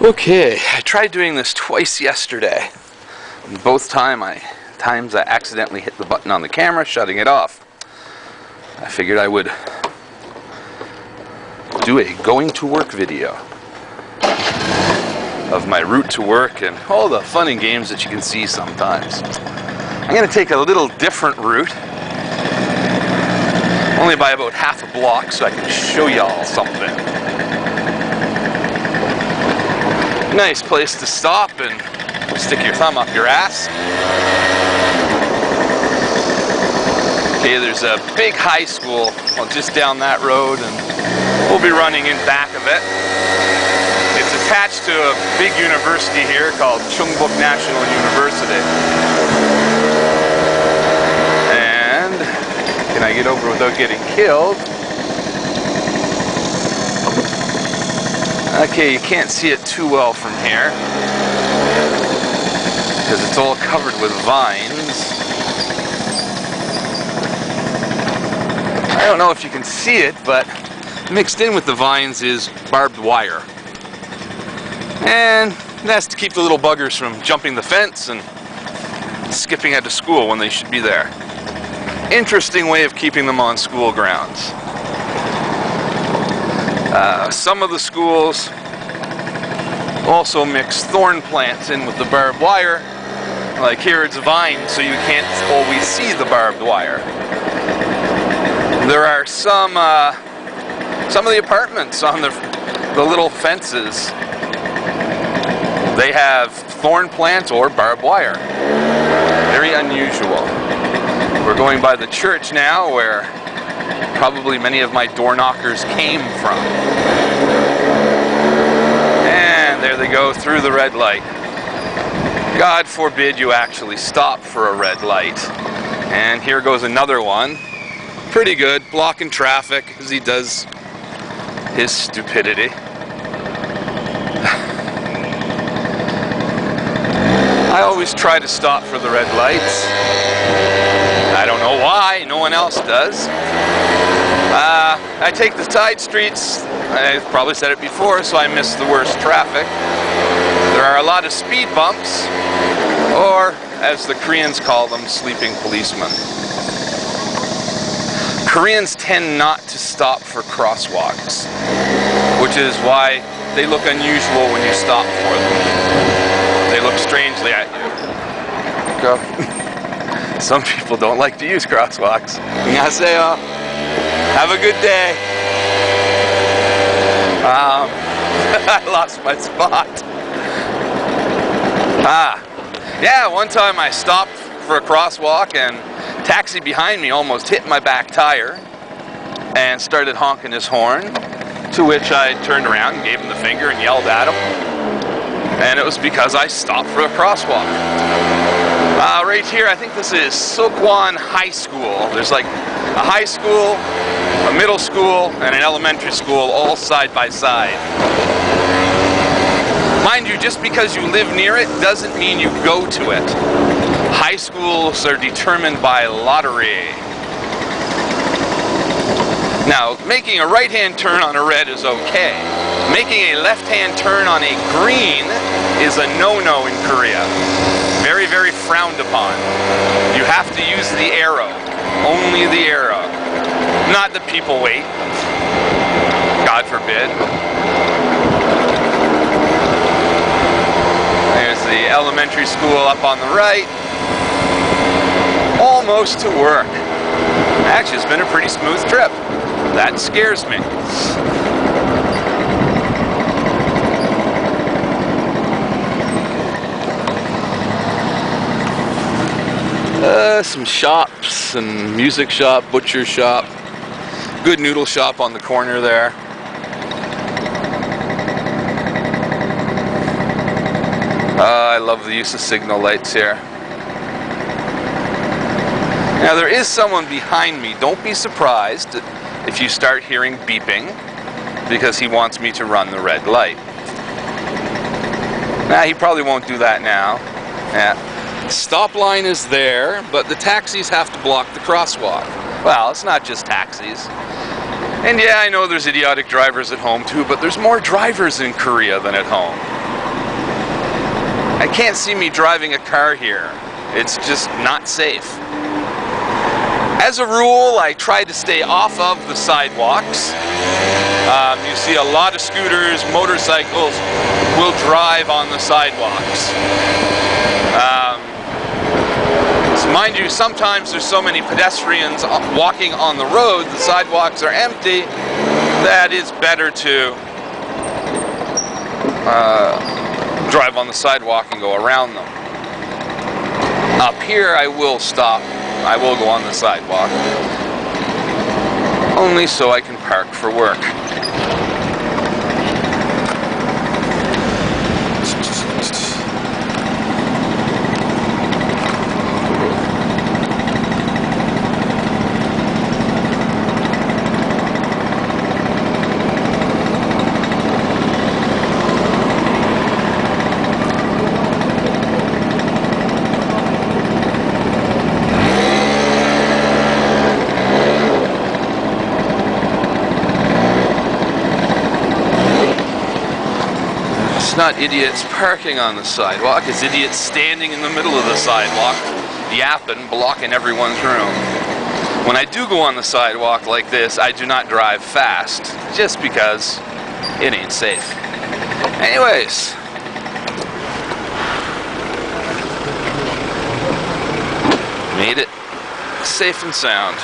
Okay, I tried doing this twice yesterday. And both times I accidentally hit the button on the camera, shutting it off. I figured I would do a going to work video of my route to work and all the fun and games that you can see sometimes. I'm going to take a little different route, only by about half a block, so I can show y'all something. Nice place to stop and stick your thumb up your ass. Okay, there's a big high school just down that road, and we'll be running in back of it. It's attached to a big university here called Chungbuk National University. And can I get over without getting killed? Okay, you can't see it too well from here because it's all covered with vines. I don't know if you can see it, but mixed in with the vines is barbed wire. And that's to keep the little buggers from jumping the fence and skipping out of school when they should be there. Interesting way of keeping them on school grounds. Some of the schools also mix thorn plants in with the barbed wire. Like here it's vine, so you can't always see the barbed wire. There are some of the apartments on the little fences. They have thorn plants or barbed wire. Very unusual. We're going by the church now, where probably many of my door knockers came from. And there they go through the red light. God forbid you actually stop for a red light. And here goes another one. Pretty good, blocking traffic as he does his stupidity. I always try to stop for the red lights. I don't know why, no one else does. I take the side streets. I've probably said it before, so I miss the worst traffic. There are a lot of speed bumps, or as the Koreans call them, sleeping policemen. Koreans tend not to stop for crosswalks, which is why they look unusual when you stop for them. They look strangely at you. Go. Some people don't like to use crosswalks. 안녕하세요. Have a good day. I lost my spot. Yeah, one time I stopped for a crosswalk and taxi behind me almost hit my back tire and started honking his horn, to which I turned around and gave him the finger and yelled at him. And it was because I stopped for a crosswalk. Right here, I think this is Seokwon High School. There's like a high school, a middle school, and an elementary school all side by side. Mind you, just because you live near it doesn't mean you go to it. High schools are determined by lottery. Now, making a right-hand turn on a red is okay. Making a left-hand turn on a green is a no-no in Korea. Very, very frowned upon. You have to use the arrow. Only the arrow. Not that people wait. God forbid. There's the elementary school up on the right. Almost to work. Actually, it's been a pretty smooth trip. That scares me. Some shops and music shop, butcher shop, good noodle shop on the corner there. I love the use of signal lights here. Now there is someone behind me. Don't be surprised if you start hearing beeping, because he wants me to run the red light. Nah, he probably won't do that now. Yeah. Stop line is there, but the taxis have to block the crosswalk. Well, it's not just taxis. And yeah, I know there's idiotic drivers at home too, but there's more drivers in Korea than at home. I can't see me driving a car here. It's just not safe. As a rule, I try to stay off of the sidewalks. You see a lot of scooters, motorcycles will drive on the sidewalks. Mind you, sometimes there's so many pedestrians walking on the road, the sidewalks are empty, that it's better to drive on the sidewalk and go around them. Up here I will stop. I will go on the sidewalk. Only so I can park for work. It's not idiots parking on the sidewalk, it's idiots standing in the middle of the sidewalk, yapping, blocking everyone's room. When I do go on the sidewalk like this, I do not drive fast, just because it ain't safe. Anyways. Made it safe and sound.